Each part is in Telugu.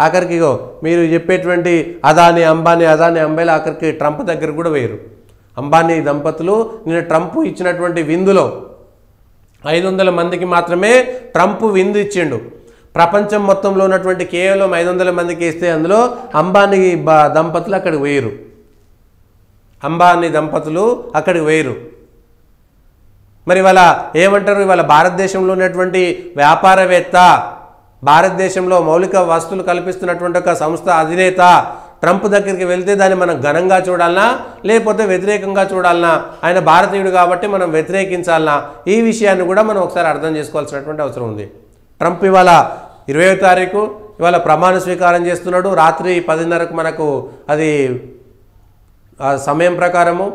ఆఖరికి మీరు చెప్పేటువంటి అదాని అంబానీ ఆఖరికి ట్రంప్ దగ్గర కూడా వేయరు. అంబానీ దంపతులు నిన్న ట్రంప్ ఇచ్చినటువంటి విందులో 500 మందికి మాత్రమే ట్రంప్ విందు ఇచ్చిండు. ప్రపంచం మొత్తంలో ఉన్నటువంటి కేవలం 500 మందికి ఇస్తే అందులో అంబానీ దంపతులు అక్కడికి వేయరు. అంబానీ దంపతులు అక్కడికి వేయరు. మరి ఇవాళ ఏమంటారు, ఇవాళ భారతదేశంలో ఉన్నటువంటి వ్యాపారవేత్త, భారతదేశంలో మౌలిక వస్తువులు కల్పిస్తున్నటువంటి ఒక సంస్థ అధినేత ట్రంప్ దగ్గరికి వెళ్తే దాన్ని మనం ఘనంగా చూడాలనా లేకపోతే వ్యతిరేకంగా చూడాలనా? ఆయన భారతీయుడు కాబట్టి మనం వ్యతిరేకించాలనా? ఈ విషయాన్ని కూడా మనం ఒకసారి అర్థం చేసుకోవాల్సినటువంటి అవసరం ఉంది. ట్రంప్ ఇవాళ 20వ తారీఖు ఇవాళ ప్రమాణ స్వీకారం చేస్తున్నాడు. రాత్రి 10:30కు మనకు అది సమయం ప్రకారము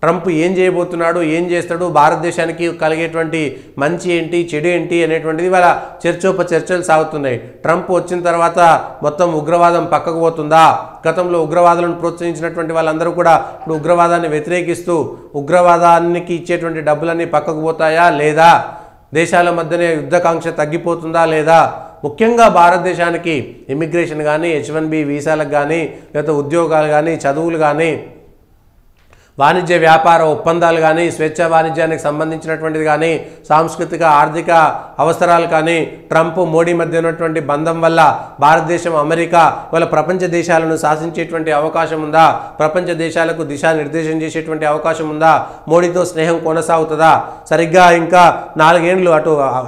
ట్రంప్ ఏం చేయబోతున్నాడు, ఏం చేస్తాడు, భారతదేశానికి కలిగేటువంటి మంచి ఏంటి, చెడు ఏంటి అనేటువంటిది ఇవాళ చర్చలు సాగుతున్నాయి. ట్రంప్ వచ్చిన తర్వాత మొత్తం ఉగ్రవాదం పక్కకు పోతుందా? గతంలో ఉగ్రవాదులను ప్రోత్సహించినటువంటి వాళ్ళందరూ కూడా ఇప్పుడు ఉగ్రవాదాన్ని వ్యతిరేకిస్తూ ఉగ్రవాదానికి ఇచ్చేటువంటి డబ్బులన్నీ పక్కకు పోతాయా లేదా? దేశాల మధ్యనే యుద్ధకాంక్ష తగ్గిపోతుందా లేదా? ముఖ్యంగా భారతదేశానికి ఇమిగ్రేషన్ కానీ, H1B వీసాలకు కానీ, లేకపోతే ఉద్యోగాలు కానీ, చదువులు కానీ, వాణిజ్య వ్యాపార ఒప్పందాలు కానీ, స్వేచ్ఛా వాణిజ్యానికి సంబంధించినటువంటిది కానీ, సాంస్కృతిక ఆర్థిక అవసరాలు కానీ, ట్రంప్ మోడీ మధ్య ఉన్నటువంటి బంధం వల్ల భారతదేశం అమెరికా వాళ్ళ ప్రపంచ దేశాలను శాసించేటువంటి అవకాశం ఉందా? ప్రపంచ దేశాలకు దిశానిర్దేశం చేసేటువంటి అవకాశం ఉందా? మోడీతో స్నేహం కొనసాగుతుందా? సరిగ్గా ఇంకా 4 ఏళ్ళు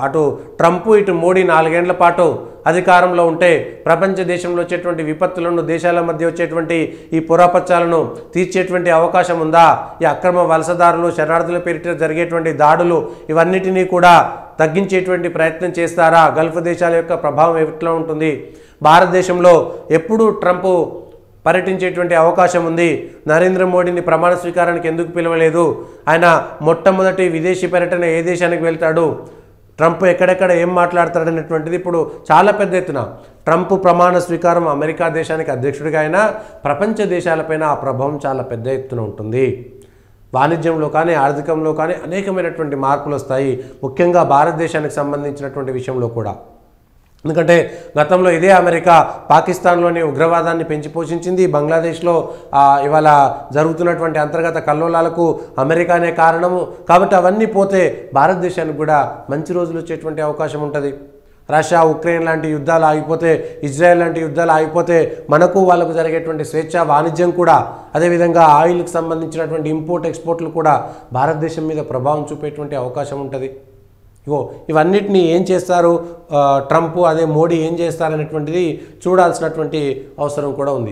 అటు ట్రంప్ ఇటు మోడీ 4 ఏళ్ల పాటు అధికారంలో ఉంటే ప్రపంచ దేశంలో వచ్చేటువంటి విపత్తులను, దేశాల మధ్య వచ్చేటువంటి ఈ పురాపచ్చాలను తీర్చేటువంటి అవకాశం ఉందా? ఈ అక్రమ వలసదారులు, శరణార్థుల పేరిట జరిగేటువంటి దాడులు ఇవన్నిటినీ కూడా తగ్గించేటువంటి ప్రయత్నం చేస్తారా? గల్ఫ్ దేశాల యొక్క ప్రభావం ఎట్లా ఉంటుంది? భారతదేశంలో ఎప్పుడు ట్రంప్ పర్యటించేటువంటి అవకాశం ఉంది? నరేంద్ర మోడీని ప్రమాణ స్వీకారానికి ఎందుకు పిలవలేదు? ఆయన మొట్టమొదటి విదేశీ పర్యటన ఏ దేశానికి వెళ్తాడు? ట్రంప్ ఎక్కడెక్కడ ఏం మాట్లాడతాడనేటువంటిది ఇప్పుడు చాలా పెద్ద ఎత్తున ట్రంప్ ప్రమాణ స్వీకారం అమెరికా దేశానికి అధ్యక్షుడిగా అయినా ప్రపంచ దేశాలపైన ఆ ప్రభావం చాలా పెద్ద ఎత్తున ఉంటుంది. వాణిజ్యంలో కానీ, ఆర్థికంలో కానీ అనేకమైనటువంటి మార్పులు వస్తాయి, ముఖ్యంగా భారతదేశానికి సంబంధించినటువంటి విషయంలో కూడా. ఎందుకంటే గతంలో ఇదే అమెరికా పాకిస్తాన్లోని ఉగ్రవాదాన్ని పెంచి పోషించింది. బంగ్లాదేశ్లో ఇవాళ జరుగుతున్నటువంటి అంతర్గత కల్లోలాలకు అమెరికానే కారణము. కాబట్టి అవన్నీ పోతే భారతదేశానికి కూడా మంచి రోజులు వచ్చేటువంటి అవకాశం ఉంటుంది. రష్యా, ఉక్రెయిన్ లాంటి యుద్ధాలు ఆగిపోతే, ఇజ్రాయెల్ లాంటి యుద్ధాలు ఆగిపోతే మనకు వాళ్ళకు జరిగేటువంటి స్వేచ్ఛా వాణిజ్యం కూడా, అదేవిధంగా ఆయిల్కి సంబంధించినటువంటి ఇంపోర్ట్ ఎక్స్పోర్ట్లు కూడా భారతదేశం మీద ప్రభావం చూపేటువంటి అవకాశం ఉంటుంది. ఇవన్నిటినీ ఏం చేస్తారు ట్రంప్, అదే మోడీ ఏం చేస్తారనేటువంటిది చూడాల్సినటువంటి అవసరం కూడా ఉంది.